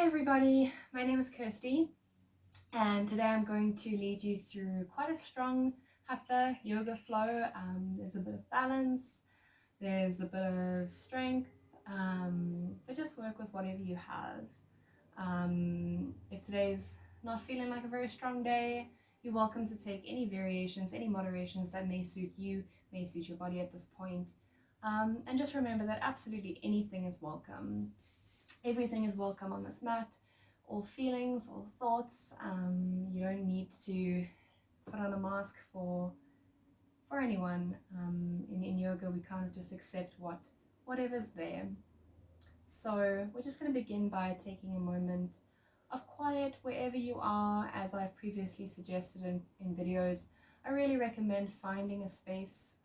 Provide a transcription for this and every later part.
Hi everybody, my name is Kirstie and today I'm going to lead you through quite a strong Hatha yoga flow. There's a bit of balance, there's a bit of strength, but just work with whatever you have. If today's not feeling like a very strong day, you're welcome to take any variations, any moderations that may suit you, may suit your body at this point. And just remember that absolutely anything is welcome. Everything is welcome on this mat. All feelings, all thoughts. You don't need to put on a mask for anyone. In yoga, we kind of just accept whatever's there. So we're just going to begin by taking a moment of quiet wherever you are. As I've previously suggested in videos, I really recommend finding a space,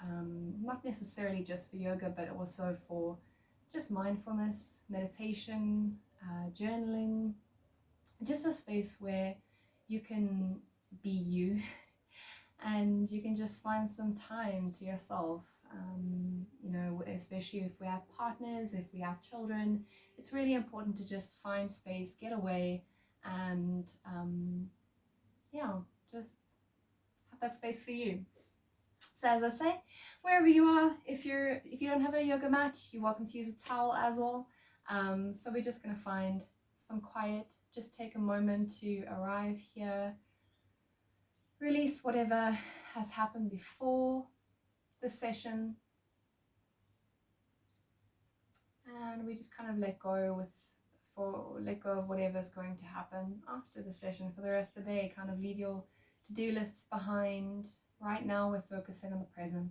not necessarily just for yoga, but also for just mindfulness, meditation, journaling, just a space where you can be you and you can just find some time to yourself. Especially if we have partners, if we have children, it's really important to just find space, get away, and just have that space for you. So as I say, wherever you are, if you don't have a yoga mat, you're welcome to use a towel as well. So we're just going to find some quiet, just take a moment to arrive here, release whatever has happened before the session, and we just kind of let go of whatever's going to happen after the session for the rest of the day. Kind of leave your to-do lists behind. Right now we're focusing on the present.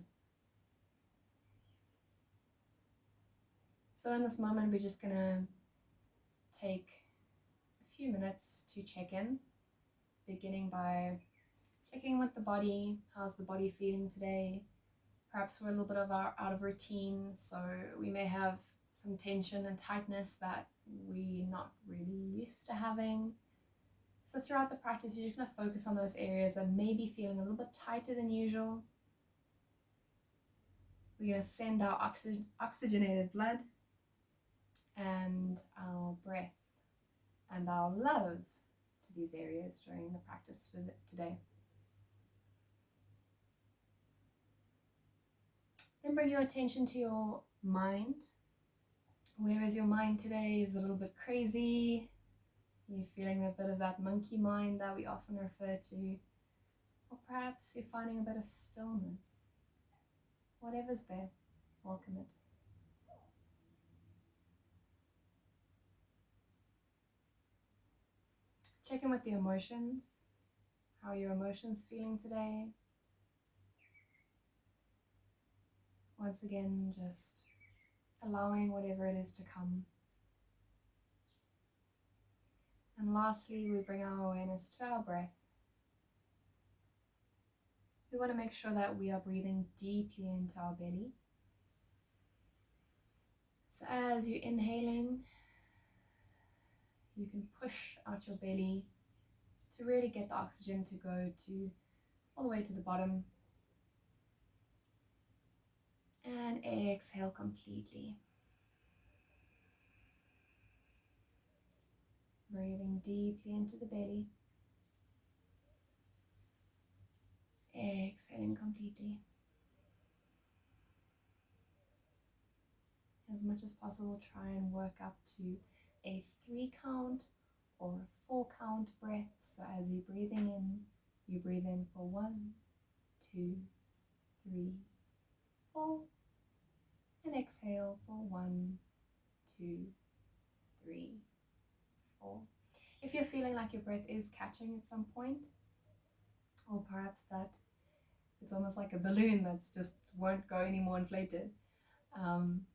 So in this moment, we're just gonna take a few minutes to check in, beginning by checking with the body. How's the body feeling today? Perhaps we're a little bit out of routine, so we may have some tension and tightness that we're not really used to having. So throughout the practice, you're just going to focus on those areas that may be feeling a little bit tighter than usual. We're going to send our oxygenated blood and our breath and our love to these areas during the practice today. Then bring your attention to your mind. Where is your mind today? Is it a little bit crazy? Are you feeling a bit of that monkey mind that we often refer to? Or perhaps you're finding a bit of stillness. Whatever's there, welcome it. Check in with the emotions. How are your emotions feeling today? Once again, just allowing whatever it is to come. And lastly, we bring our awareness to our breath. We want to make sure that we are breathing deeply into our belly. So as you're inhaling, you can push out your belly to really get the oxygen to go to all the way to the bottom. And exhale completely. Breathing deeply into the belly. Exhaling completely. As much as possible, try and work up to a 3 count or 4 count breath. So as you're breathing in, you breathe in for 1, 2, 3, 4, and exhale for 1, 2, 3, 4. If you're feeling like your breath is catching at some point, or perhaps that it's almost like a balloon that's just won't go any more inflated,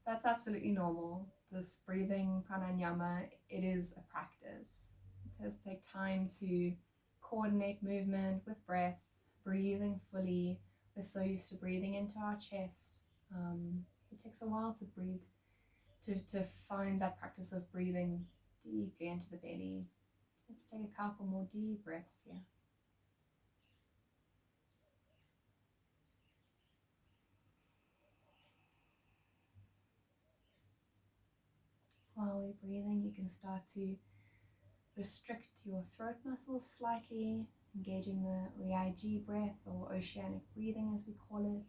that's absolutely normal. This breathing pranayama, it is a practice. It does take time to coordinate movement with breath, breathing fully. We're so used to breathing into our chest. It takes a while to breathe, to find that practice of breathing deeply into the belly. Let's take a couple more deep breaths here. While we're breathing, you can start to restrict your throat muscles slightly, engaging the IG breath, or oceanic breathing as we call it.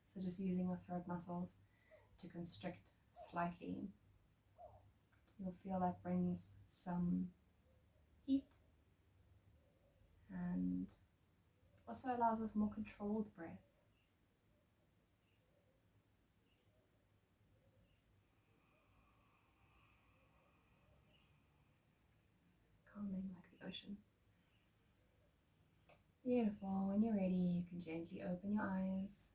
So just using your throat muscles to constrict slightly. You'll feel that brings some heat and also allows us more controlled breath. Calming like the ocean. Beautiful. When you're ready, you can gently open your eyes.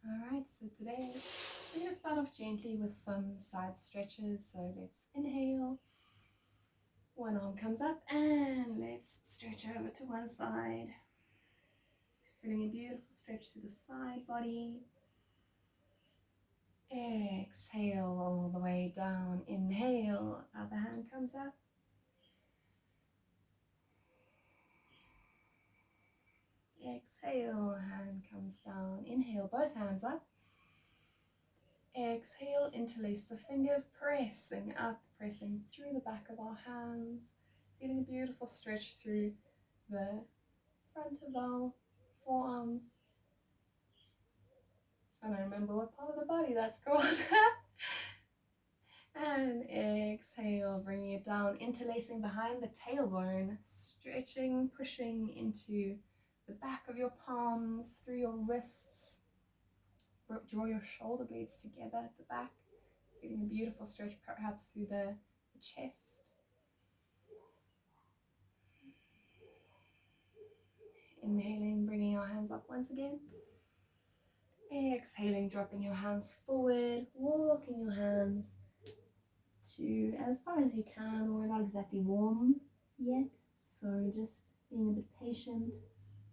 Alright, so today we're going to start off gently with some side stretches. So let's inhale. One arm comes up and let's stretch over to one side. Feeling a beautiful stretch through the side body. Exhale all the way down. Inhale, other hand comes up. Exhale, hand comes down. Inhale, both hands up. Exhale, interlace the fingers, pressing up, pressing through the back of our hands. Feeling a beautiful stretch through the front of our forearms. Trying to remember what part of the body that's called. And exhale, bringing it down, interlacing behind the tailbone, stretching, pushing into the back of your palms, through your wrists. Draw your shoulder blades together at the back, feeling a beautiful stretch perhaps through the chest. Inhaling, bringing our hands up once again. Exhaling, dropping your hands forward, walking your hands to as far as you can. We're not exactly warm yet, so just being a bit patient,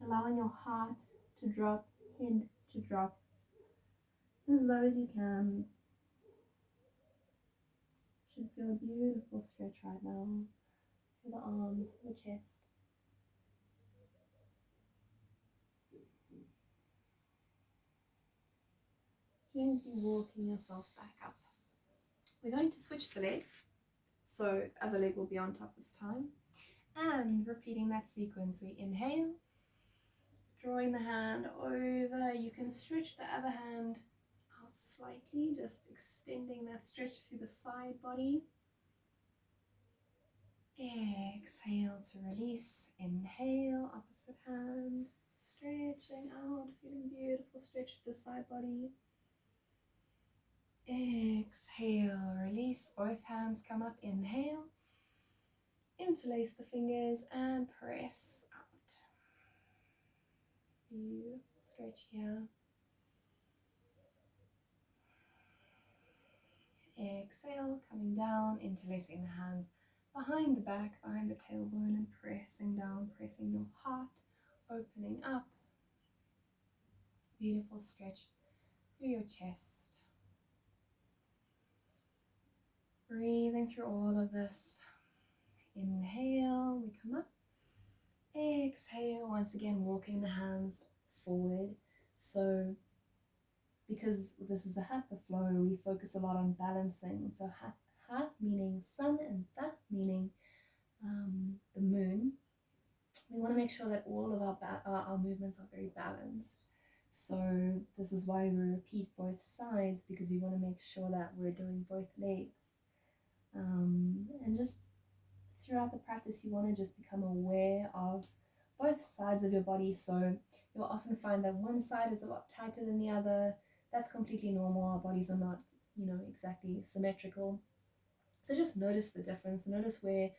allowing your heart to drop, head to drop as low as you can. Should feel a beautiful stretch right now for the arms, for the chest. Gently walking yourself back up. We're going to switch the legs, so other leg will be on top this time, and repeating that sequence. We inhale, drawing the hand over. You can stretch the other hand out slightly, just extending that stretch through the side body. Exhale to release. Inhale, opposite hand, stretching out, feeling beautiful stretch to the side body. Exhale, release, both hands come up, inhale, interlace the fingers and press out. Beautiful stretch here. Exhale, coming down, interlacing the hands behind the back, behind the tailbone, and pressing down, pressing your heart, opening up. Beautiful stretch through your chest. Breathing through all of this. Inhale, we come up. Exhale, once again walking the hands forward. So because this is a Hatha flow, we focus a lot on balancing. So Ha meaning sun and Ta meaning the moon. We want to make sure that all of our movements are very balanced. So this is why we repeat both sides, because we want to make sure that we're doing both legs. And just throughout the practice, you want to just become aware of both sides of your body. So you'll often find that one side is a lot tighter than the other. That's completely normal. Our bodies are not, exactly symmetrical. So just notice the difference. Notice where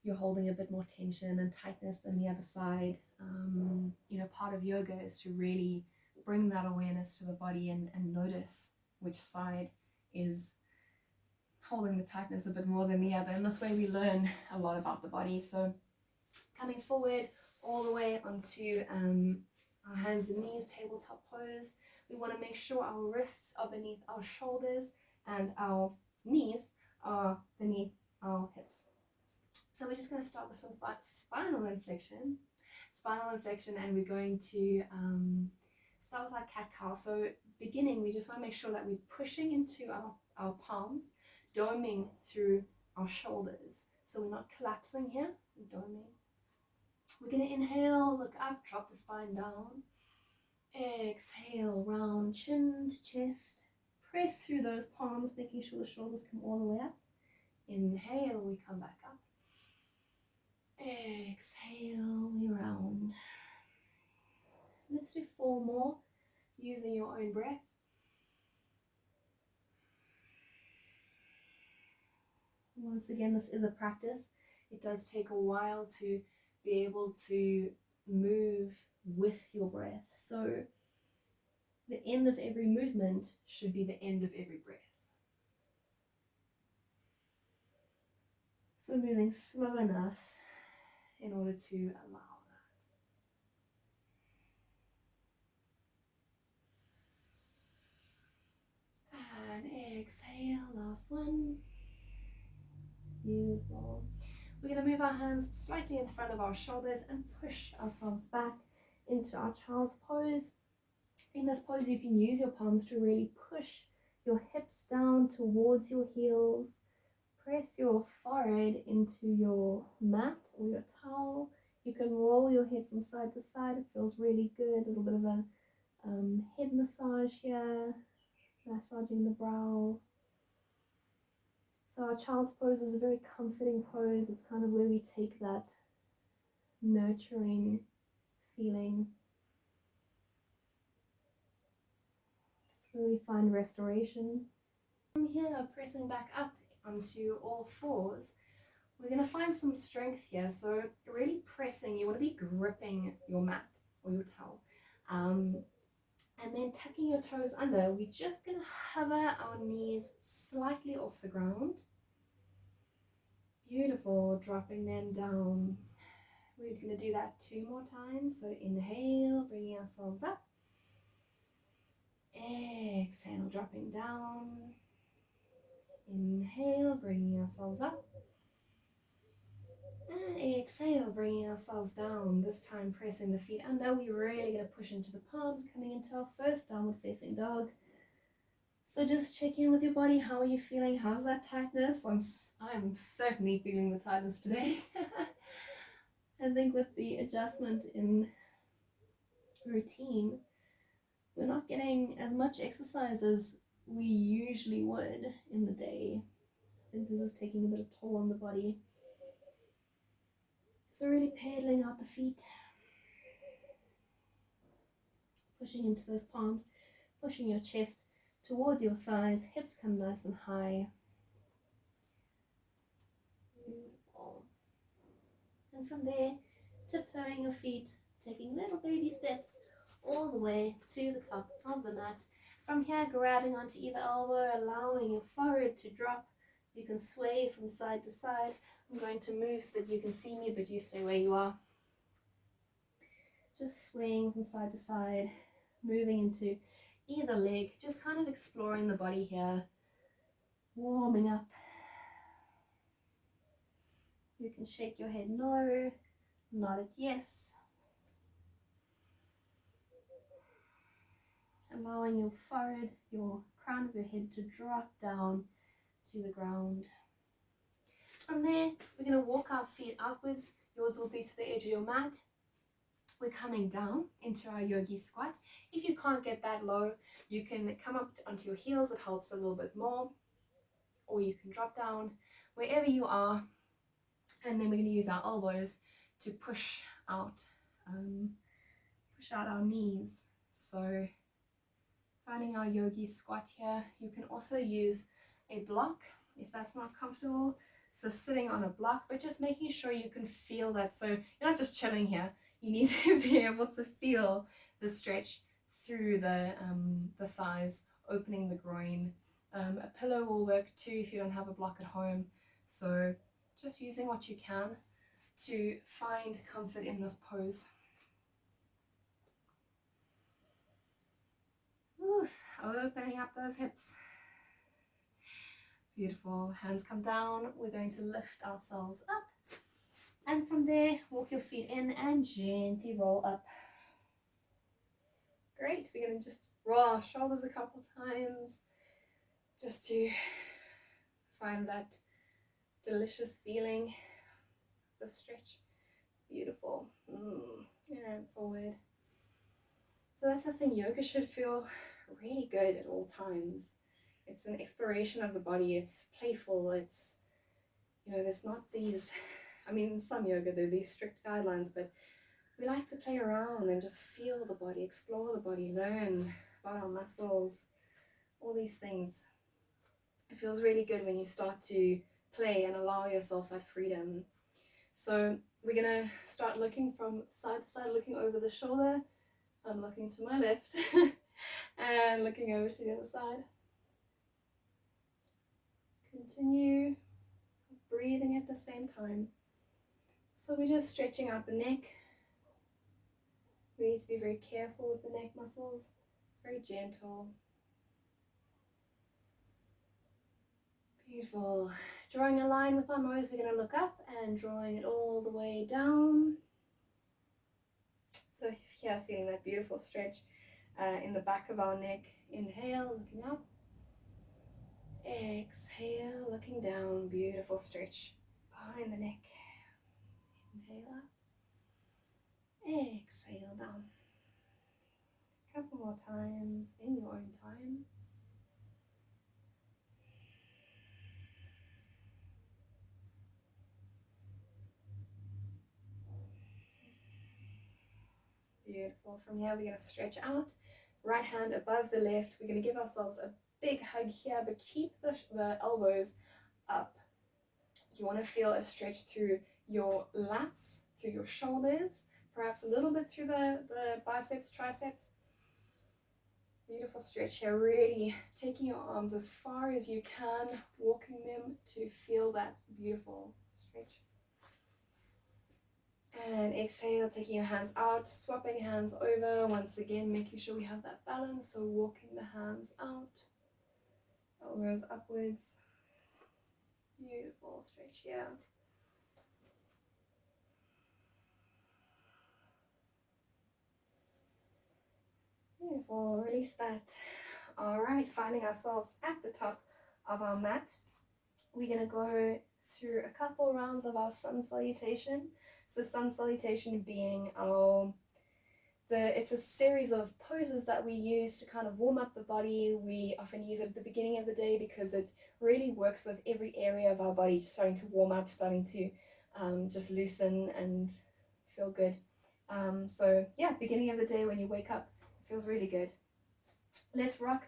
you're holding a bit more tension and tightness than the other side. Part of yoga is to really bring that awareness to the body and notice which side is holding the tightness a bit more than the other. And this way we learn a lot about the body. So coming forward all the way onto our hands and knees, tabletop pose. We want to make sure our wrists are beneath our shoulders and our knees are beneath our hips. So we're just going to start with some spinal inflection, and we're going to start with our cat-cow. So beginning, we just want to make sure that we're pushing into our palms, doming through our shoulders. So we're not collapsing here, we're doming. We're going to inhale, look up, drop the spine down. Exhale, round chin to chest. Press through those palms, making sure the shoulders come all the way up. Inhale, we come back up. Exhale, we round. Let's do 4 more, using your own breath. Once again, this is a practice. It does take a while to be able to move with your breath. So the end of every movement should be the end of every breath. So moving slow enough in order to allow that. And exhale, last one. Beautiful. We're going to move our hands slightly in front of our shoulders and push ourselves back into our child's pose. In this pose, you can use your palms to really push your hips down towards your heels. Press your forehead into your mat or your towel. You can roll your head from side to side. It feels really good. A little bit of a head massage here, massaging the brow. So our child's pose is a very comforting pose. It's kind of where we take that nurturing feeling. It's where we find restoration. From here, pressing back up onto all fours, we're going to find some strength here. So really pressing, you want to be gripping your mat or your towel. And then tucking your toes under. We're just going to hover our knees slightly off the ground. Beautiful, dropping them down. We're going to do that 2 more times. So inhale, bringing ourselves up. Exhale, dropping down. Inhale, bringing ourselves up. And exhale, bringing ourselves down. This time pressing the feet under. We're really going to push into the palms, coming into our first downward facing dog. So just check in with your body. How are you feeling? How's that tightness? I'm certainly feeling the tightness today. I think with the adjustment in routine, we're not getting as much exercise as we usually would in the day. I think this is taking a bit of toll on the body. So really pedaling out the feet, pushing into those palms, pushing your chest towards your thighs, hips come nice and high. Beautiful. And from there, tiptoeing your feet, taking little baby steps all the way to the top of the mat. From here, grabbing onto either elbow, allowing your forehead to drop. You can sway from side to side. I'm going to move so that you can see me, but you stay where you are. Just swaying from side to side, moving into either leg, just kind of exploring the body here, warming up. You can shake your head no, nod it yes. Allowing your forehead, your crown of your head to drop down to the ground. From there, we're going to walk our feet outwards. Yours will be to the edge of your mat. We're coming down into our yogi squat. If you can't get that low, you can come up onto your heels. It helps a little bit more. Or you can drop down wherever you are. And then we're going to use our elbows to push out our knees. So finding our yogi squat here. You can also use a block if that's not comfortable. So sitting on a block, but just making sure you can feel that. So you're not just chilling here. You need to be able to feel the stretch through the thighs, opening the groin. A pillow will work too if you don't have a block at home. So just using what you can to find comfort in this pose. Ooh, opening up those hips. Beautiful. Hands come down. We're going to lift ourselves up. And from there, walk your feet in and gently roll up. Great. Great. We're going to just roll our shoulders a couple times just to find that delicious feeling. The stretch. Beautiful. And forward. So that's the thing. Yoga should feel really good at all times. It's an exploration of the body. It's playful. It's, there's not these, in some yoga there are these strict guidelines, but we like to play around and just feel the body, explore the body, learn about our muscles, all these things. It feels really good when you start to play and allow yourself that freedom. So we're going to start looking from side to side, looking over the shoulder. I'm looking to my left and looking over to the other side. Continue breathing at the same time. So we're just stretching out the neck. We need to be very careful with the neck muscles, very gentle. Beautiful. Drawing a line with our nose, we're going to look up and drawing it all the way down. So here, feeling that beautiful stretch in the back of our neck. Inhale, looking up. Exhale, looking down. Beautiful stretch behind the neck. Inhale up. Exhale down. A couple more times in your own time. Beautiful. From here, we're going to stretch out. Right hand above the left. We're going to give ourselves a big hug here, but keep the elbows up. You want to feel a stretch through your lats, through your shoulders, perhaps a little bit through the biceps, triceps. Beautiful stretch here, really taking your arms as far as you can, walking them to feel that beautiful stretch. And exhale, taking your hands out, swapping hands over, once again making sure we have that balance, so walking the hands out, elbows upwards. Beautiful stretch here. Beautiful, release that. All right, finding ourselves at the top of our mat. We're going to go through a couple rounds of our sun salutation. So sun salutation being it's a series of poses that we use to kind of warm up the body. We often use it at the beginning of the day because it really works with every area of our body, starting to warm up, starting to just loosen and feel good. So yeah, beginning of the day when you wake up, it feels really good. Let's rock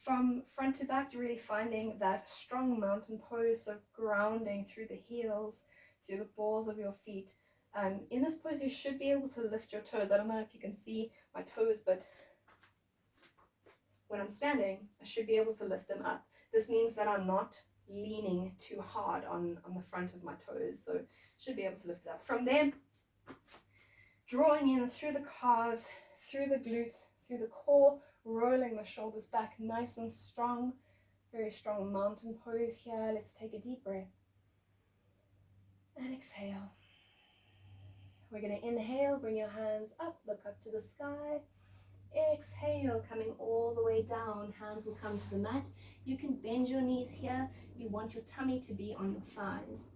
from front to back, really finding that strong mountain pose, so grounding through the heels, through the balls of your feet. In this pose, you should be able to lift your toes. I don't know if you can see my toes, but when I'm standing, I should be able to lift them up. This means that I'm not leaning too hard on the front of my toes, so should be able to lift it up. From there, drawing in through the calves, through the glutes, through the core, rolling the shoulders back nice and strong. Very strong mountain pose here. Let's take a deep breath. And exhale. We're going to inhale, bring your hands up, look up to the sky. Exhale, coming all the way down. Hands will come to the mat. You can bend your knees here. You want your tummy to be on your thighs.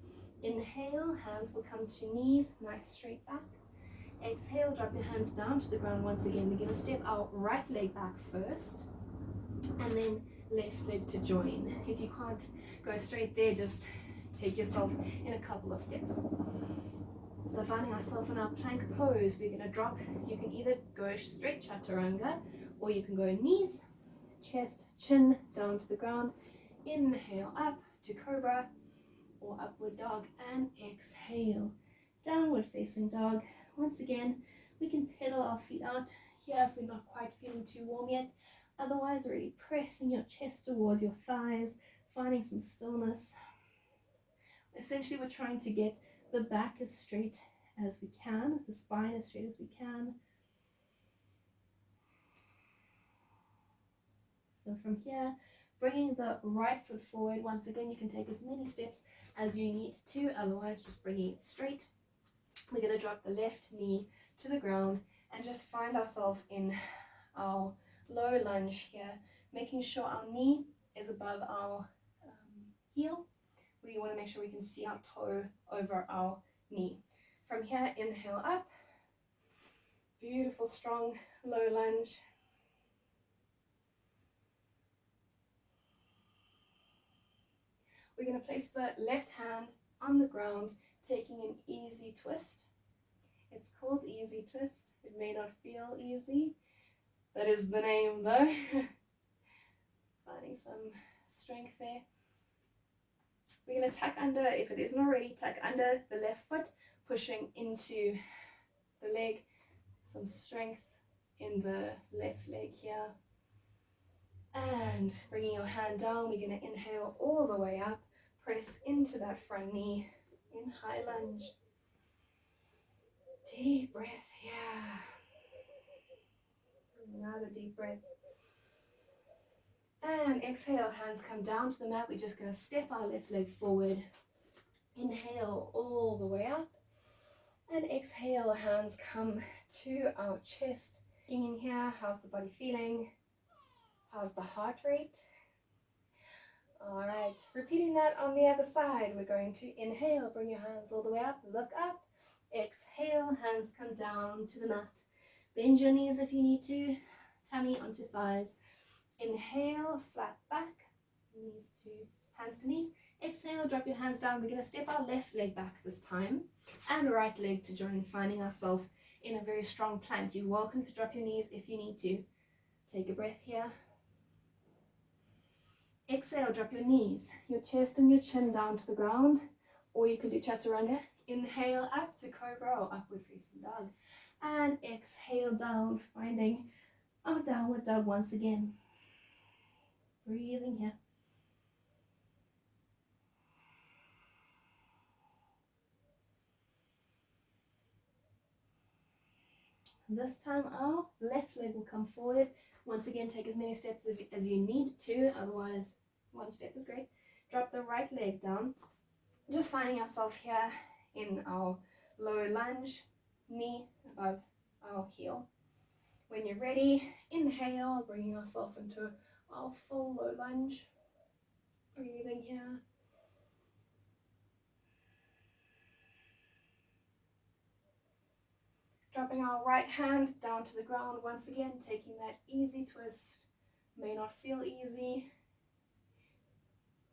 Inhale, hands will come to knees, nice straight back. Exhale, drop your hands down to the ground once again. We're going to step our right leg back first, and then left leg to join. If you can't go straight there, just take yourself in a couple of steps. So finding ourselves in our plank pose, we're going to drop. You can either go straight chaturanga, or you can go knees, chest, chin down to the ground. Inhale up to cobra or upward dog, and exhale, downward facing dog. Once again, we can pedal our feet out here if we're not quite feeling too warm yet. Otherwise, really pressing your chest towards your thighs, finding some stillness. Essentially, we're trying to get the back as straight as we can, the spine as straight as we can. So from here, bringing the right foot forward. Once again, you can take as many steps as you need to, otherwise just bringing it straight. We're going to drop the left knee to the ground and just find ourselves in our low lunge here, making sure our knee is above our heel. We want to make sure we can see our toe over our knee. From here, inhale up, beautiful strong low lunge. We're going to place the left hand on the ground, taking an easy twist. It's called easy twist. It may not feel easy. That is the name though. Finding some strength there. We're going to tuck under, if it isn't already, tuck under the left foot, pushing into the leg. Some strength in the left leg here. And bringing your hand down, we're going to inhale all the way up. Press into that front knee in high lunge. Deep breath here. Another deep breath. And exhale, hands come down to the mat. We're just going to step our left leg forward. Inhale all the way up. And exhale, hands come to our chest. In here, how's the body feeling? How's the heart rate? All right, repeating that on the other side. We're going to inhale, bring your hands all the way up, look up. Exhale, hands come down to the mat. Bend your knees if you need to, tummy onto thighs. Inhale, flat back, knees to hands to knees. Exhale, drop your hands down. We're going to step our left leg back this time and right leg to join, finding ourselves in a very strong plank. You're welcome to drop your knees if you need to. Take a breath here. Exhale, drop your knees, your chest and your chin down to the ground, or you can do chaturanga. Inhale up to cobra or upward facing dog. And exhale down, finding our downward dog once again. Breathing here. This time our left leg will come forward. Once again, take as many steps as you need to, otherwise one step is great. Drop the right leg down. Just finding ourselves here in our low lunge, knee above our heel. When you're ready, inhale, bringing ourselves into our full low lunge. Breathing here. Dropping our right hand down to the ground, once again taking that easy twist. May not feel easy.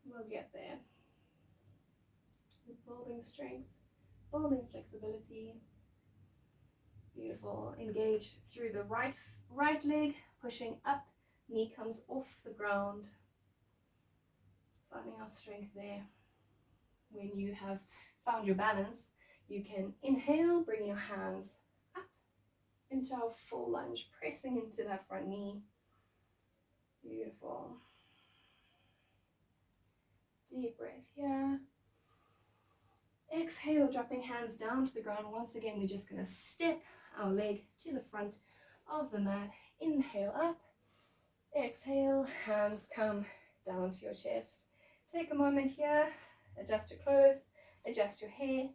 We'll get there. Building strength, building flexibility. Beautiful. Engage through the right leg, pushing up, knee comes off the ground. Finding our strength there. When you have found your balance, you can inhale, bring your hands up into our full lunge, pressing into that front knee. Beautiful. Deep breath here. Exhale, dropping hands down to the ground. Once again, we're just going to step our leg to the front of the mat. Inhale up. Exhale, hands come down to your chest. Take a moment here. Adjust your clothes, adjust your hair.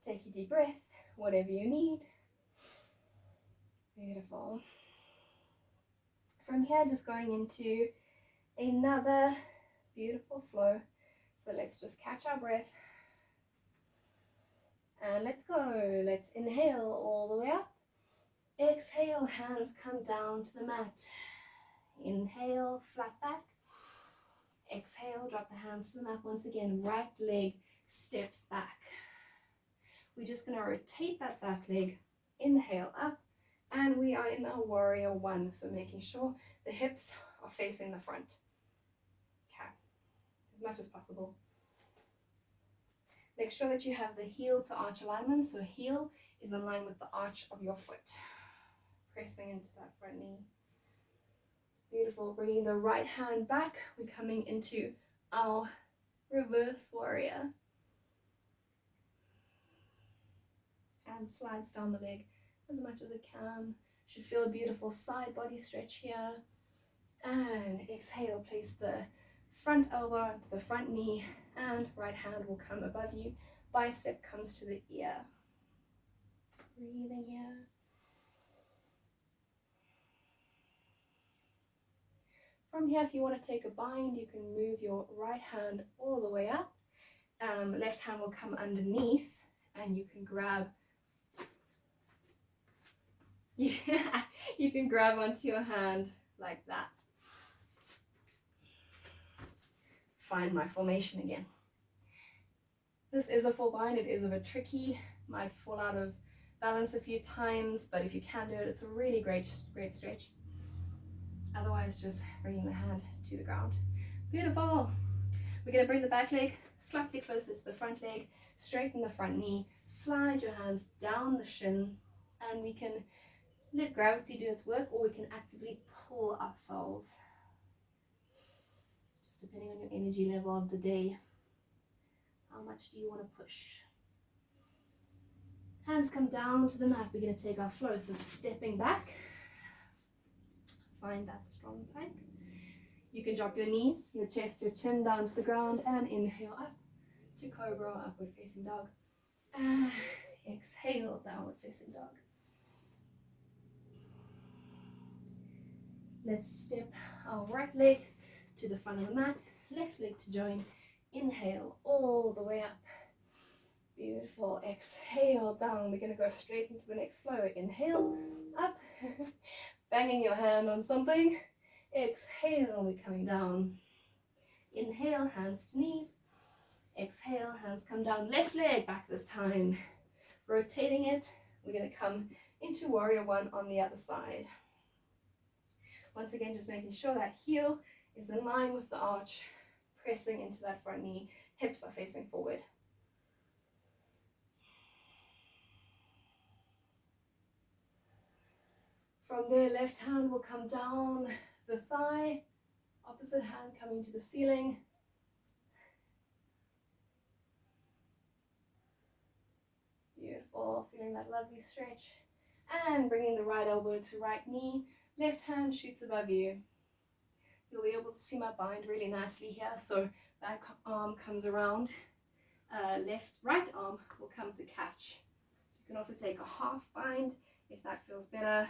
Take a deep breath, whatever you need. Beautiful. From here, just going into another beautiful flow. So let's just catch our breath. And let's go. Let's inhale all the way up. Exhale, hands come down to the mat. Inhale, flat back. Exhale, drop the hands to the mat once again. Right leg steps back. We're just going to rotate that back leg. Inhale up. And we are in our warrior one. So making sure the hips are facing the front. Okay. As much as possible. Make sure that you have the heel to arch alignment. So heel is in line with the arch of your foot. Pressing into that front knee. Beautiful. Bringing the right hand back. We're coming into our reverse warrior. And slides down the leg as much as it can. Should feel a beautiful side body stretch here. And exhale, place the front elbow onto the front knee and right hand will come above you. Bicep comes to the ear. Breathing here. From here, if you want to take a bind, you can move your right hand all the way up. Left hand will come underneath, and you can grab. Yeah, you can grab onto your hand like that. Find my formation again. This is a full bind. It is a bit tricky. Might fall out of balance a few times, but if you can do it, it's a really great stretch. Otherwise, just bringing the hand to the ground. Beautiful. We're going to bring the back leg slightly closer to the front leg, straighten the front knee, slide your hands down the shin, and we can let gravity do its work, or we can actively pull ourselves, just depending on your energy level of the day. How much do you want to push? Hands come down to the mat. We're going to take our flow, so stepping back, find that strong plank. You can drop your knees, your chest, your chin down to the ground, and inhale up to cobra, upward facing dog. Exhale, downward facing dog. Let's step our right leg to the front of the mat, left leg to join. Inhale all the way up. Beautiful. Exhale down. We're going to go straight into the next flow. Inhale, up, banging your hand on something. Exhale, we're coming down. Inhale, hands to knees. Exhale, hands come down. Left leg back this time. Rotating it. We're going to come into warrior one on the other side. Once again, just making sure that heel is in line with the arch, pressing into that front knee. Hips are facing forward. From there, left hand will come down the thigh, opposite hand coming to the ceiling. Beautiful, feeling that lovely stretch. And bringing the right elbow to right knee, left hand shoots above you. You'll be able to see my bind really nicely here. So back arm comes around, right arm will come to catch. You can also take a half bind if that feels better.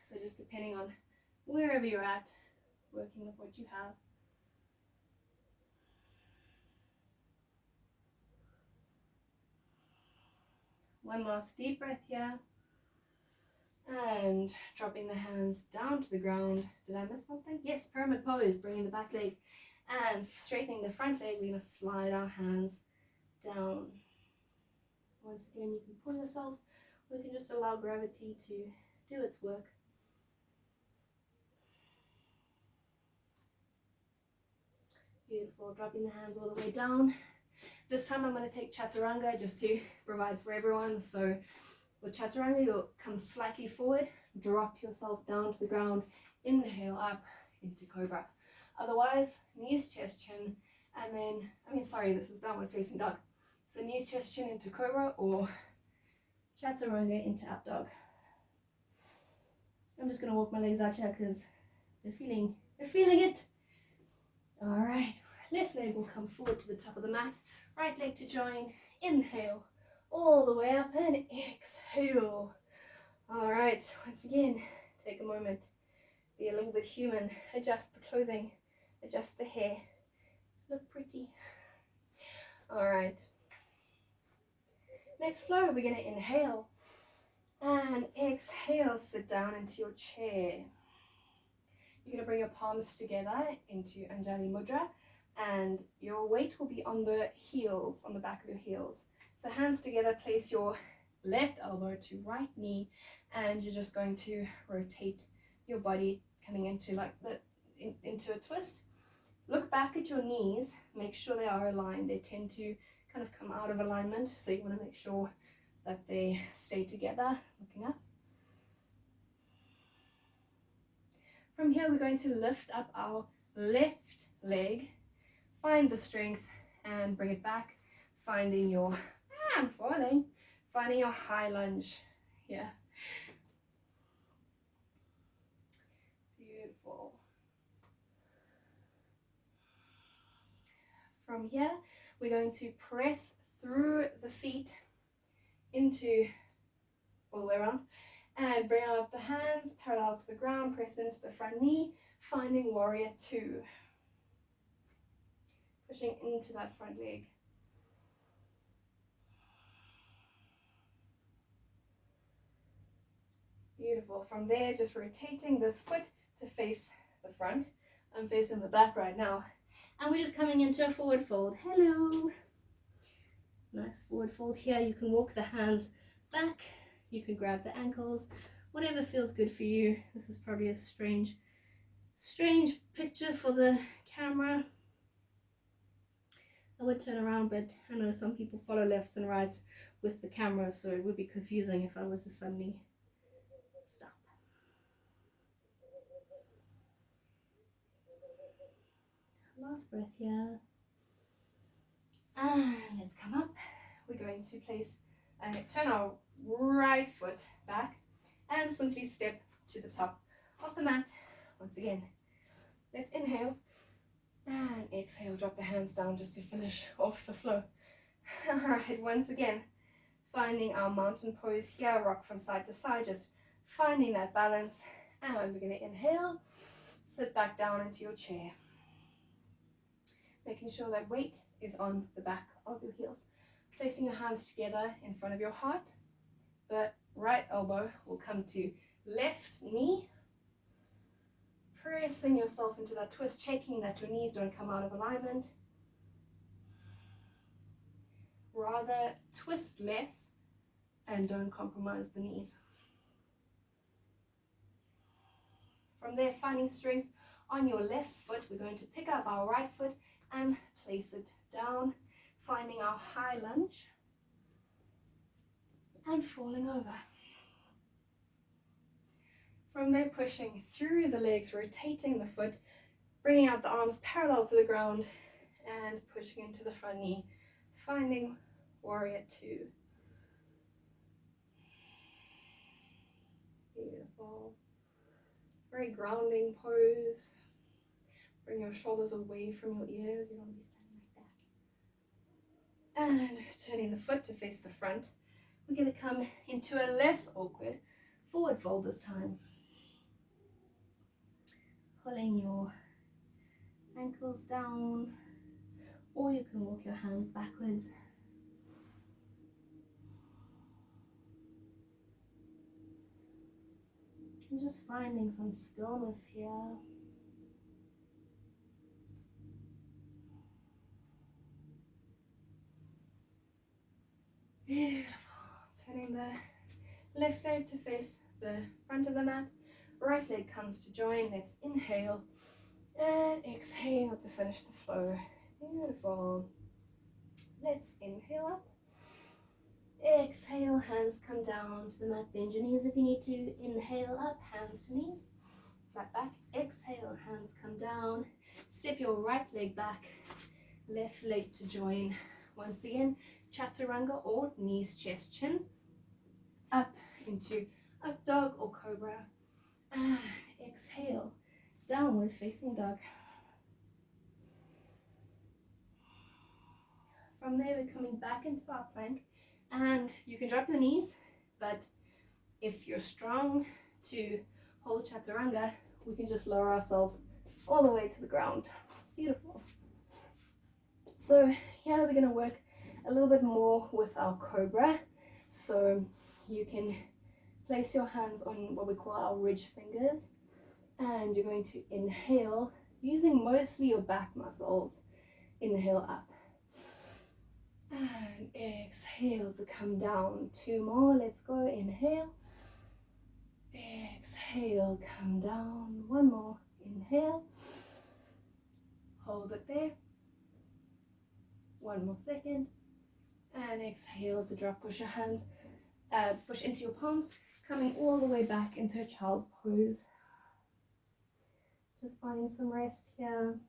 So just depending on wherever you're at, working with what you have. One last deep breath here. And dropping the hands down to the ground. Did I miss something? Yes, pyramid pose, bringing the back leg and straightening the front leg. We're going to slide our hands down. Once again, you can pull yourself, or you can just allow gravity to do its work. Beautiful, dropping the hands all the way down. This time I'm going to take chaturanga just to provide for everyone. So with chaturanga, you'll come slightly forward, drop yourself down to the ground, inhale up into cobra. Otherwise, knees, chest, chin, and then, this is downward facing dog. So knees, chest, chin into cobra, or chaturanga into up dog. I'm just going to walk my legs out here because they're feeling it. All right, left leg will come forward to the top of the mat, right leg to join, inhale all the way up and exhale. All right, once again, take a moment, be a little bit human, adjust the clothing, adjust the hair, look pretty. All right, next flow, we're going to inhale and exhale, sit down into your chair. You're going to bring your palms together into Anjali Mudra, and your weight will be on the heels, on the back of your heels. So hands together, place your left elbow to right knee, and you're just going to rotate your body coming into into a twist. Look back at your knees, make sure they are aligned. They tend to kind of come out of alignment, so you want to make sure that they stay together, looking up. From here, we're going to lift up our left leg, find the strength and bring it back, finding your, I'm falling, finding your high lunge here. Beautiful. From here, we're going to press through the feet into all the way around, And bring out the hands parallel to the ground, press into the front knee, finding warrior two. Pushing into that front leg. Beautiful. From there, just rotating this foot to face the front. I'm facing the back right now. And we're just coming into a forward fold. Hello. Nice forward fold here. You can walk the hands back. You can grab the ankles. Whatever feels good for you. This is probably a strange picture for the camera. I would turn around, but I know some people follow lefts and rights with the camera, so it would be confusing if I was to suddenly stop. Last breath here. And let's come up. We're going to turn our right foot back and simply step to the top of the mat. Once again, let's inhale and exhale. Drop the hands down just to finish off the flow. All right, once again, finding our mountain pose here, rock from side to side, just finding that balance. And we're going to inhale, sit back down into your chair. Making sure that weight is on the back of your heels. Placing your hands together in front of your heart. The right elbow will come to left knee. Pressing yourself into that twist, checking that your knees don't come out of alignment. Rather twist less and don't compromise the knees. From there, finding strength on your left foot, we're going to pick up our right foot and place it down, finding our high lunge and falling over. From there, pushing through the legs, rotating the foot, bringing out the arms parallel to the ground and pushing into the front knee, finding warrior two. Beautiful. Very grounding pose. Bring your shoulders away from your ears. You don't want to be standing like that. And turning the foot to face the front. We're going to come into a less awkward forward fold this time. Pulling your ankles down, or you can walk your hands backwards. And just finding some stillness here. Beautiful. Turning the left leg to face the front of the mat. Right leg comes to join. Let's inhale and exhale to finish the flow. Beautiful. Let's inhale up. Exhale, hands come down to the mat. Bend your knees if you need to. Inhale up, hands to knees. Flat back. Exhale, hands come down. Step your right leg back. Left leg to join. Once again, chaturanga or knees, chest, chin. Up into up dog or cobra. And exhale, downward facing dog. From there, we're coming back into our plank. And you can drop your knees, but if you're strong to hold chaturanga, we can just lower ourselves all the way to the ground. Beautiful. So here we're going to work a little bit more with our cobra. So you can place your hands on what we call our ridge fingers, and you're going to inhale using mostly your back muscles. Inhale up and exhale to come down. Two more. Let's go. Inhale, exhale, come down. One more. Inhale, hold it there. One more second, and exhale to drop. Push your hands, push into your palms, coming all the way back into a child's pose. Just finding some rest here.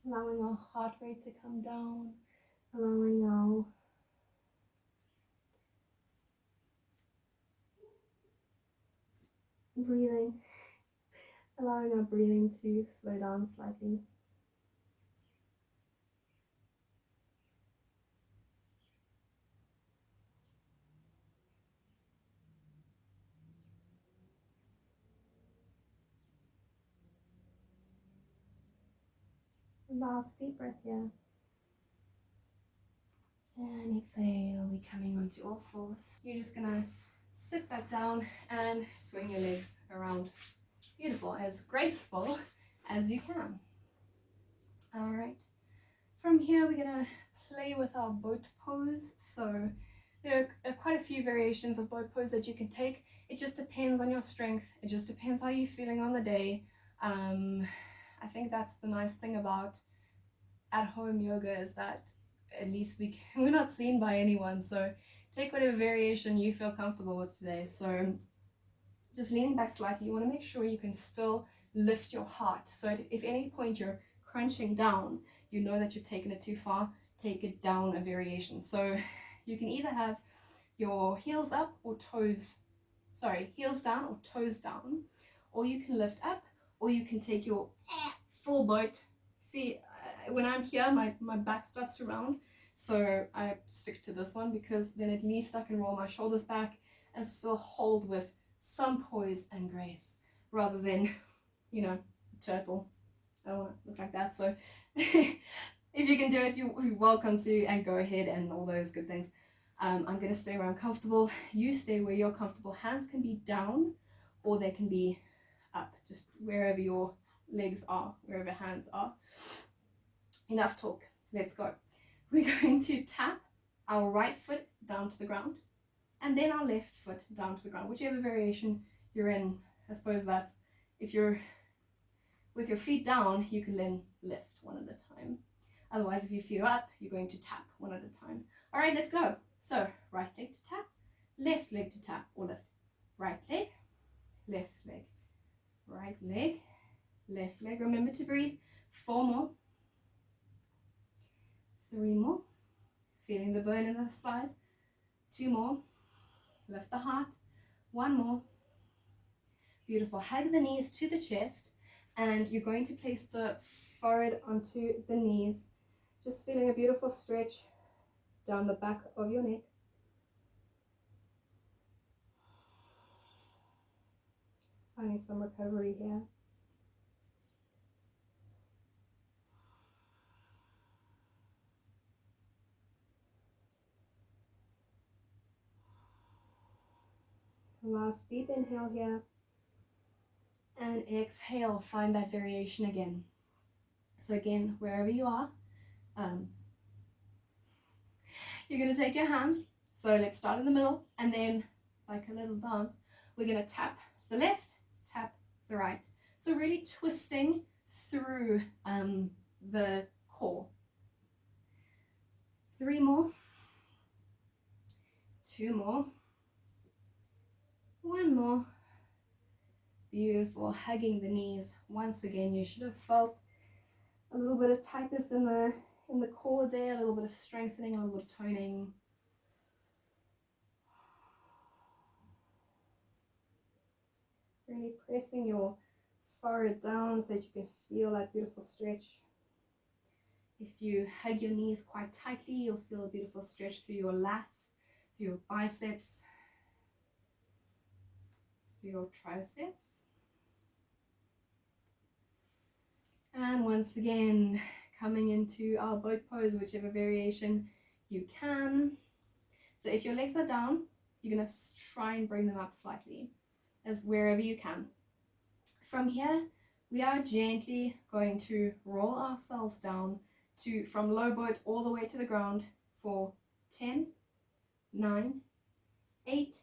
Allowing our heart rate to come down, allowing our breathing allowing our breathing to slow down slightly. Last deep breath here. And exhale, we're coming onto all fours. You're just gonna sit back down and swing your legs around. Beautiful, as graceful as you can. All right. From here, we're gonna play with our boat pose. So there are quite a few variations of boat pose that you can take. It just depends on your strength. It just depends how you're feeling on the day. I think that's the nice thing about at-home yoga, is that at least we're not seen by anyone. So take whatever variation you feel comfortable with today. So just leaning back slightly, you want to make sure you can still lift your heart. So if any point you're crunching down, you know that you've taken it too far, take it down a variation. So you can either have your heels up or heels down or toes down, or you can lift up, or you can take your full boat. See, when I'm here, my back starts to round, so I stick to this one because then at least I can roll my shoulders back and still hold with some poise and grace, rather than, you know, turtle. I don't want to look like that. So if you can do it, you're welcome to, and go ahead and all those good things. I'm going to stay where I'm comfortable. You stay where you're comfortable. Hands can be down or they can be up, just wherever your legs are, wherever hands are. Enough talk. Let's go. We're going to tap our right foot down to the ground and then our left foot down to the ground, whichever variation you're in. I suppose that's, if you're with your feet down, you can then lift one at a time. Otherwise, if your feet are up, you're going to tap one at a time. All right, let's go. So right leg to tap, left leg to tap or lift. Right leg, left leg, right leg, left leg. Remember to breathe. 4 more, 3 more. Feeling the burn in the thighs. 2 more. Lift the heart. 1 more. Beautiful. Hug the knees to the chest, and you're going to place the forehead onto the knees. Just feeling a beautiful stretch down the back of your neck. Finding some recovery here. Last deep inhale here. And exhale, find that variation again. So again, wherever you are, you're going to take your hands. So let's start in the middle, and then like a little dance, we're going to tap the left, tap the right. So really twisting through the core. 3 more, 2 more, 1 more. Beautiful. Hugging the knees. Once again, you should have felt a little bit of tightness in the core there, a little bit of strengthening, a little bit of toning. Really pressing your forehead down so that you can feel that beautiful stretch. If you hug your knees quite tightly, you'll feel a beautiful stretch through your lats, through your biceps, through your triceps. And once again, coming into our boat pose, whichever variation you can. So if your legs are down, you're going to try and bring them up slightly, as wherever you can. From here, we are gently going to roll ourselves down from low boat all the way to the ground for 10, 9, 8,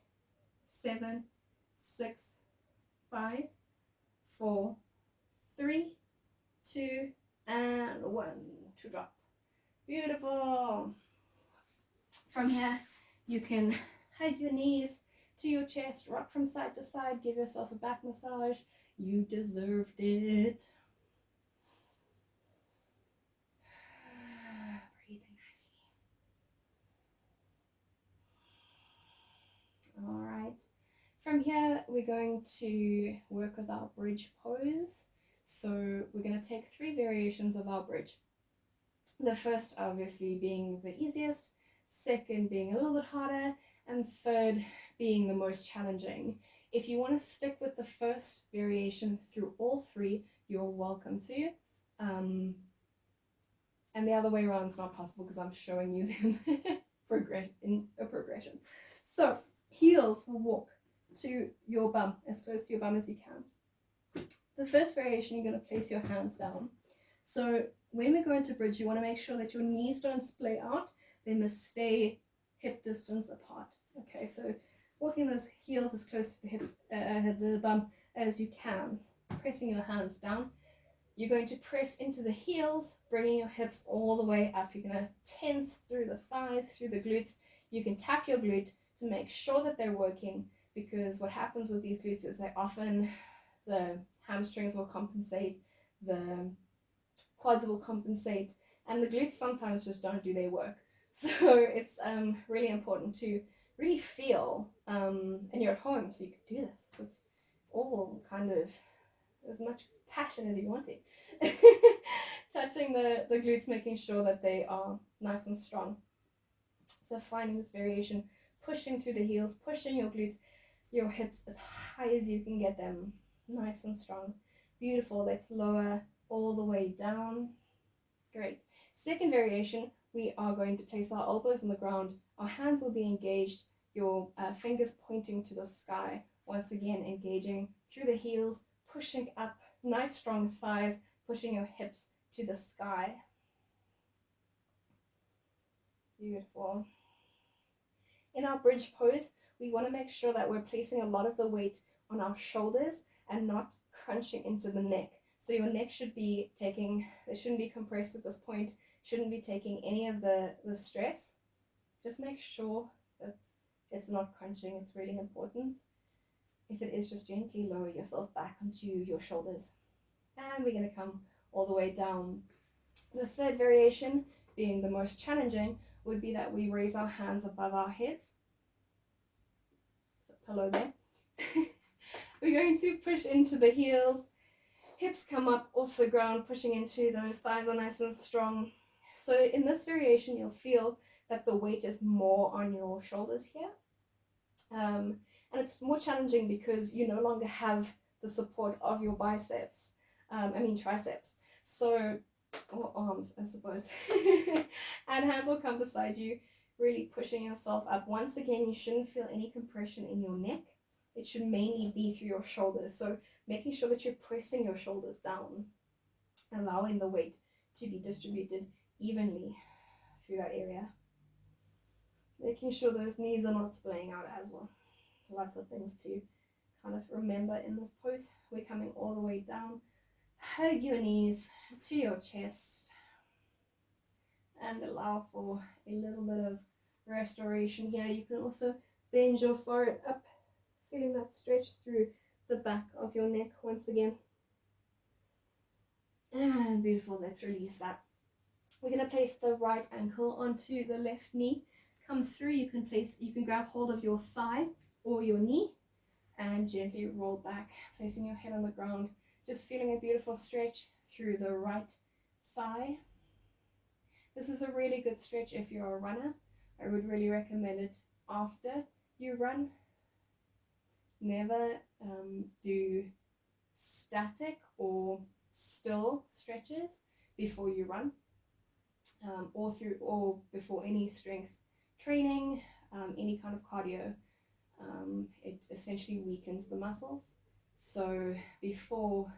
7, 6, 5, 4, 3, 2, and 1 to drop. Beautiful. From here, you can hug your knees to your chest, rock from side to side, give yourself a back massage. You deserved it. Breathing nicely. All right. From here, we're going to work with our bridge pose. So we're going to take 3 variations of our bridge. The first obviously being the easiest, second being a little bit harder, and third being the most challenging. If you want to stick with the first variation through all 3, you're welcome to. And the other way around is not possible because I'm showing you them in a progression. So heels will walk to your bum, as close to your bum as you can. The first variation, you're going to place your hands down. So when we go into bridge, you want to make sure that your knees don't splay out. They must stay hip distance apart. Okay, so walking those heels as close to the hips, the bum as you can. Pressing your hands down. You're going to press into the heels, bringing your hips all the way up. You're going to tense through the thighs, through the glutes. You can tap your glute to make sure that they're working, because what happens with these glutes is they often, the hamstrings will compensate, the quads will compensate, and the glutes sometimes just don't do their work. So it's really important to really feel, and you're at home, so you can do this with all kind of as much passion as you want to. Touching the glutes, making sure that they are nice and strong. So finding this variation, pushing through the heels, pushing your glutes, your hips as high as you can get them, nice and strong. Beautiful. Let's lower all the way down. Great. Second variation, we are going to place our elbows on the ground. Our hands will be engaged, your fingers pointing to the sky. Once again, engaging through the heels, pushing up, nice strong thighs, pushing your hips to the sky. Beautiful. In our bridge pose, we want to make sure that we're placing a lot of the weight on our shoulders and not crunching into the neck. So your neck should be taking, it shouldn't be compressed at this point, shouldn't be taking any of the stress. Just make sure that it's not crunching. It's really important. If it is, just gently lower yourself back onto your shoulders. And we're going to come all the way down. The third variation, being the most challenging, would be that we raise our hands above our heads. So pillow there. We're going to push into the heels. Hips come up off the ground, pushing into those thighs are nice and strong. So in this variation, you'll feel that the weight is more on your shoulders here. And it's more challenging because you no longer have the support of your biceps, triceps. So, or arms, I suppose. And hands will come beside you, really pushing yourself up. Once again, you shouldn't feel any compression in your neck. It should mainly be through your shoulders. So making sure that you're pressing your shoulders down, allowing the weight to be distributed evenly through that area. Making sure those knees are not splaying out as well. Lots of things to kind of remember in this pose. We're coming all the way down. Hug your knees to your chest and allow for a little bit of restoration here. You can also bend your forehead up, feeling that stretch through the back of your neck once again. And beautiful. Let's release that. We're going to place the right ankle onto the left knee. Come through. You can grab hold of your thigh or your knee and gently roll back, placing your head on the ground. Just feeling a beautiful stretch through the right thigh. This is a really good stretch if you're a runner. I would really recommend it after you run. Never do static or still stretches before you run, or before any strength training, any kind of cardio. It essentially weakens the muscles. So before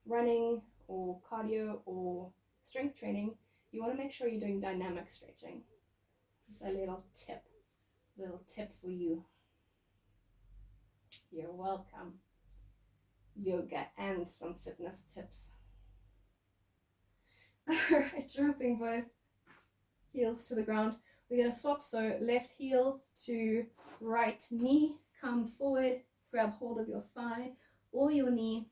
running or cardio or strength training, you want to make sure you're doing dynamic stretching. Just a little tip for you. You're welcome. Yoga and some fitness tips. Alright, dropping both heels to the ground. We're going to swap, so left heel to right knee, come forward, grab hold of your thigh or your knee,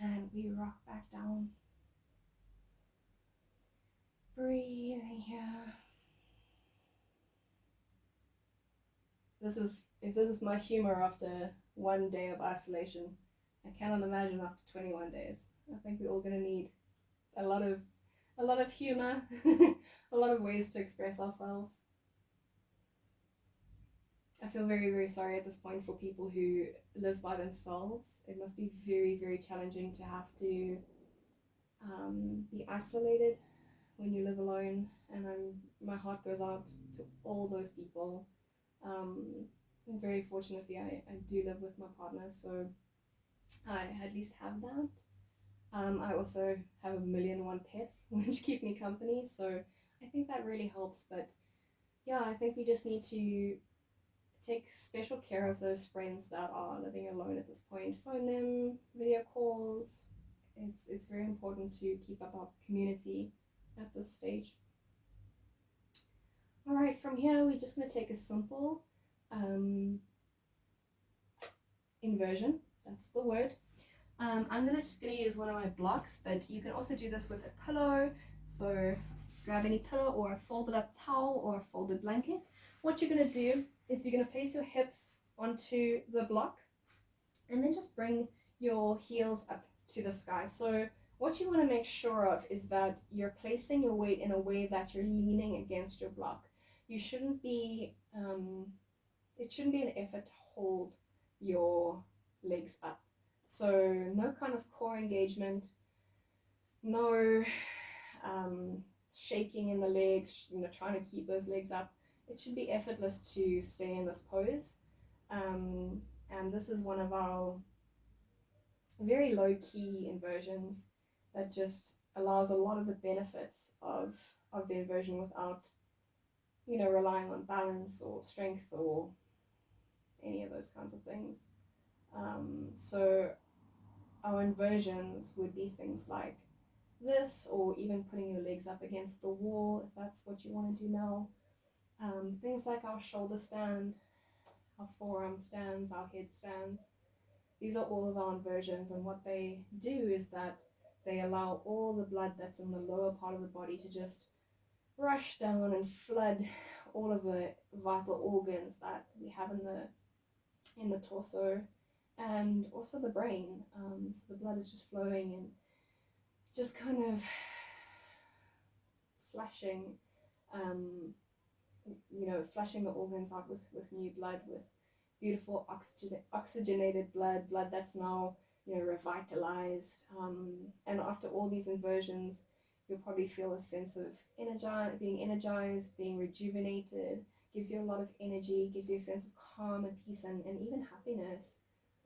and we rock back down. Breathing here. if this is my humor after one day of isolation, I cannot imagine after 21 days. I think we're all gonna need a lot of humor, a lot of ways to express ourselves. I feel very, very sorry at this point for people who live by themselves. It must be very, very challenging to have to be isolated when you live alone. And my heart goes out to all those people. Very fortunately, I do live with my partner, so I at least have that. I also have a million one pets, which keep me company, so I think that really helps. But yeah, I think we just need to take special care of those friends that are living alone at this point. Phone them, video calls. It's very important to keep up our community at this stage. All right, from here we're just going to take a simple inversion. That's the word. I'm just going to use one of my blocks, but you can also do this with a pillow. So grab any pillow or a folded up towel or a folded blanket. What you're going to do is you're going to place your hips onto the block and then just bring your heels up to the sky. So what you want to make sure of is that you're placing your weight in a way that you're leaning against your block. You shouldn't be, it shouldn't be an effort to hold your legs up. So no kind of core engagement, no shaking in the legs, trying to keep those legs up. It should be effortless to stay in this pose. And this is one of our very low-key inversions that just allows a lot of the benefits of the inversion without, relying on balance or strength or any of those kinds of things. So our inversions would be things like this, or even putting your legs up against the wall if that's what you want to do now. Things like our shoulder stand, our forearm stands, our head stands. These are all of our inversions, and what they do is that they allow all the blood that's in the lower part of the body to just rush down and flood all of the vital organs that we have in the torso, and also the brain. So the blood is just flowing and just kind of flashing, flashing the organs out with new blood, with beautiful oxygenated blood that's now revitalized. And after all these inversions, you'll probably feel a sense of being energized, being rejuvenated. Gives you a lot of energy, gives you a sense of calm and peace and even happiness,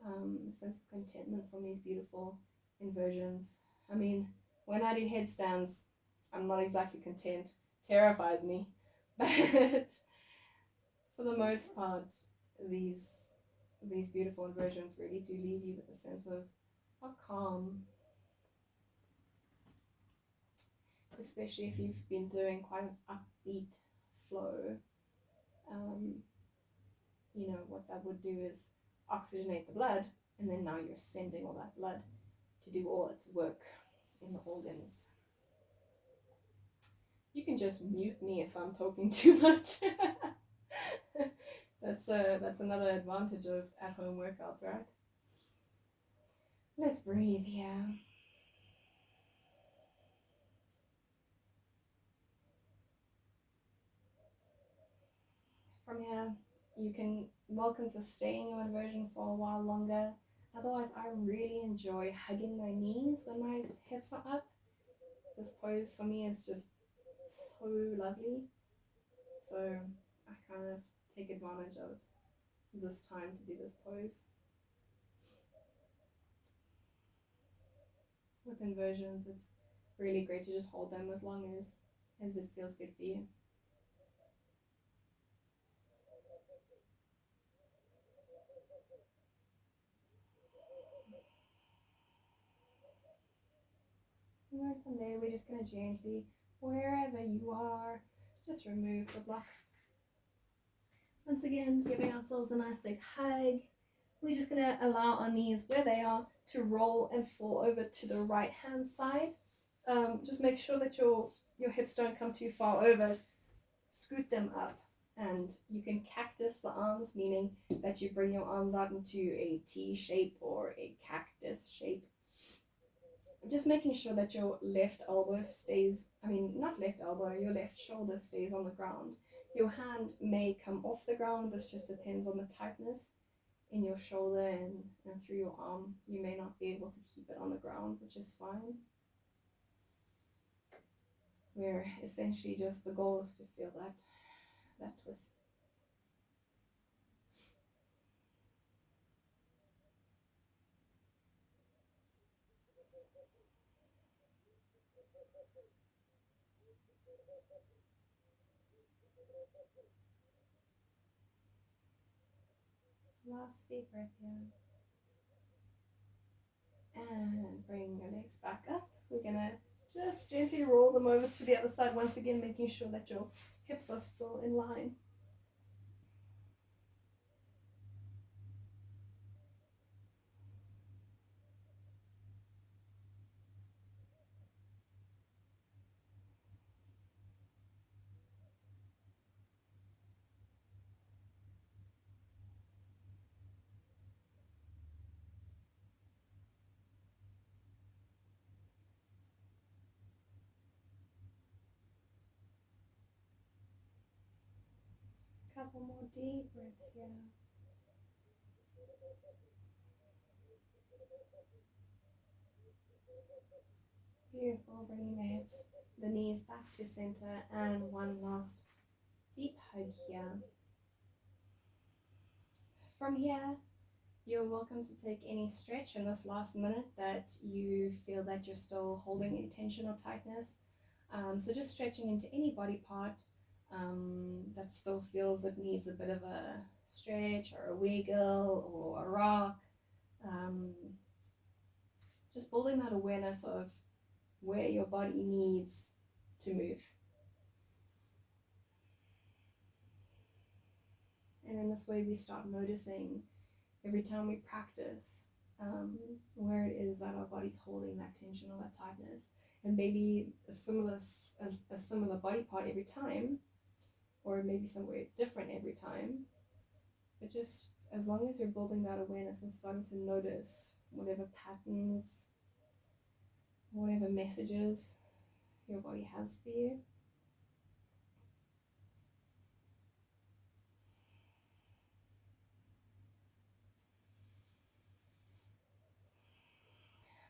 a sense of contentment from these beautiful inversions. I mean, when I do headstands, I'm not exactly content. Terrifies me. But for the most part, these beautiful inversions really do leave you with a sense of calm, especially if you've been doing quite an upbeat flow. What that would do is oxygenate the blood, and then now you're sending all that blood to do all its work in the organs. You can just mute me if I'm talking too much. That's another advantage of at-home workouts, right? Let's breathe here. From here, you can welcome to stay in your inversion for a while longer. Otherwise, I really enjoy hugging my knees when my hips are up. This pose for me is just so lovely. So I kind of take advantage of this time to do this pose. With inversions, it's really great to just hold them as long as it feels good for you. And right from there, we're just going to gently, wherever you are, just remove the block. Once again, giving ourselves a nice big hug. We're just going to allow our knees where they are to roll and fall over to the right hand side. Just make sure that your hips don't come too far over. Scoot them up And you can cactus the arms, meaning that you bring your arms out into a T shape or a cactus shape. Just making sure that your left elbow stays, not left elbow, your left shoulder stays on the ground. Your hand may come off the ground. This just depends on the tightness in your shoulder and through your arm. You may not be able to keep it on the ground, which is fine. Where essentially just the goal is to feel that twist. Last deep breath here. And bring your legs back up. We're gonna just gently roll them over to the other side once again, making sure that your hips are still in line. Couple more deep breaths here. Beautiful, bringing the hips, the knees back to center, and one last deep hug here. From here, you're welcome to take any stretch in this last minute that you feel that you're still holding any tension or tightness. So just stretching into any body part that still feels it needs a bit of a stretch or a wiggle or a rock. Just building that awareness of where your body needs to move. And in this way, we start noticing every time we practice where it is that our body's holding that tension or that tightness. And maybe a similar body part every time, or maybe somewhere different every time. But just as long as you're building that awareness and starting to notice whatever patterns, whatever messages your body has for you.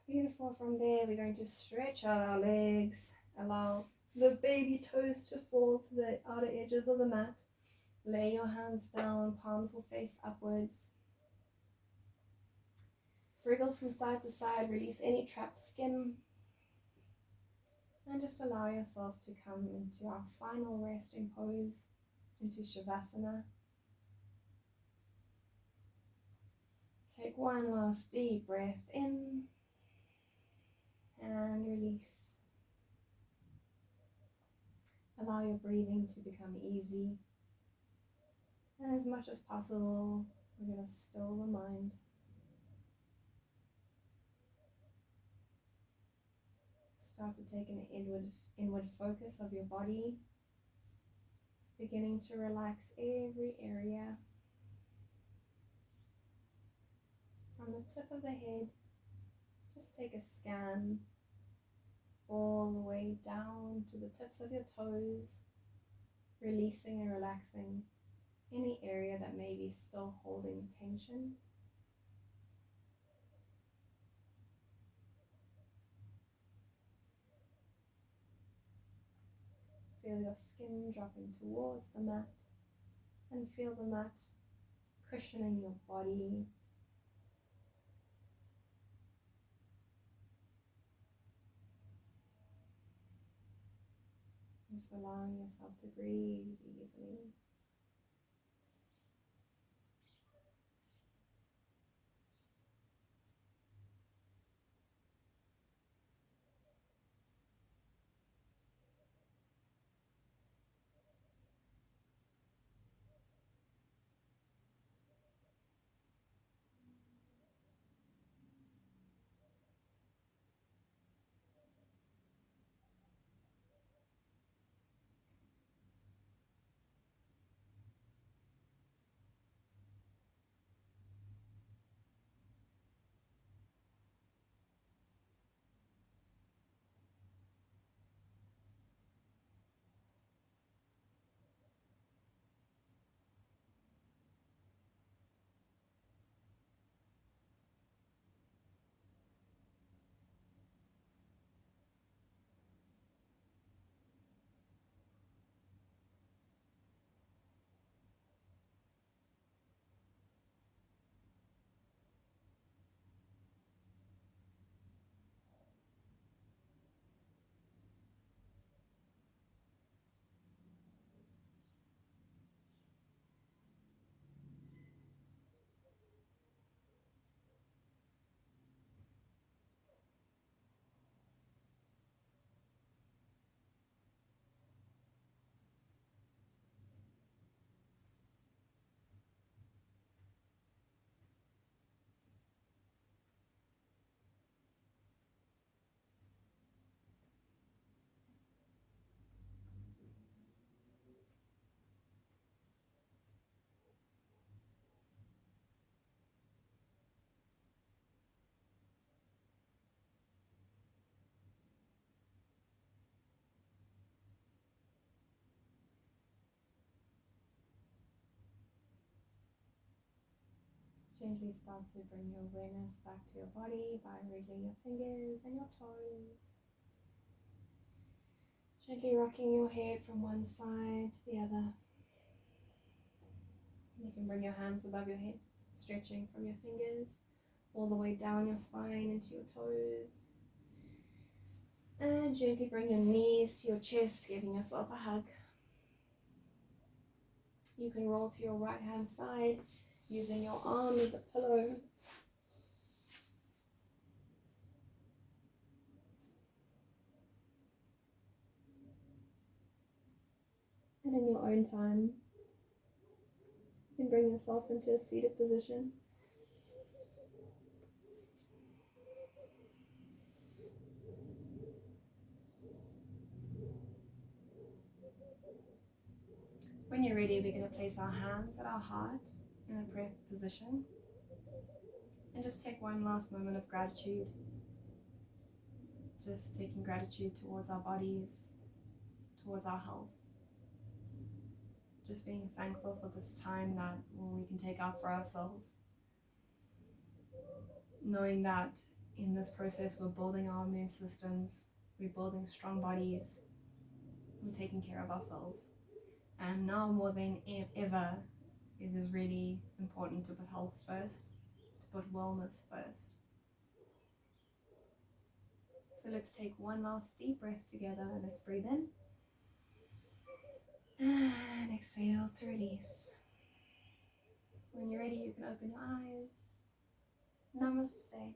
Beautiful. From there, we're going to stretch out our legs, allow the baby toes to fall to the outer edges of the mat. Lay your hands down, palms will face upwards. Wriggle from side to side, release any trapped skin. And just allow yourself to come into our final resting pose, into Shavasana. Take one last deep breath in and release. Allow your breathing to become easy. And as much as possible, we're going to still the mind. Start to take an inward focus of your body, beginning to relax every area. From the tip of the head, just take a scan all the way down to the tips of your toes, releasing and relaxing any area that may be still holding tension. Feel your skin dropping towards the mat and feel the mat cushioning your body. Just allowing yourself to breathe easily. Gently start to bring your awareness back to your body by wriggling your fingers and your toes. Gently rocking your head from one side to the other. You can bring your hands above your head, stretching from your fingers all the way down your spine into your toes. And gently bring your knees to your chest, giving yourself a hug. You can roll to your right hand side, using your arm as a pillow. And in your own time, you can bring yourself into a seated position. When you're ready, we're going to place our hands at our heart in a prayer position. And just take one last moment of gratitude. Just taking gratitude towards our bodies, towards our health. Just being thankful for this time that we can take out for ourselves. Knowing that in this process we're building our immune systems, we're building strong bodies, we're taking care of ourselves. And now more than ever, it is really important to put health first, to put wellness first. So let's take one last deep breath together. Let's breathe in. And exhale to release. When you're ready, you can open your eyes. Namaste.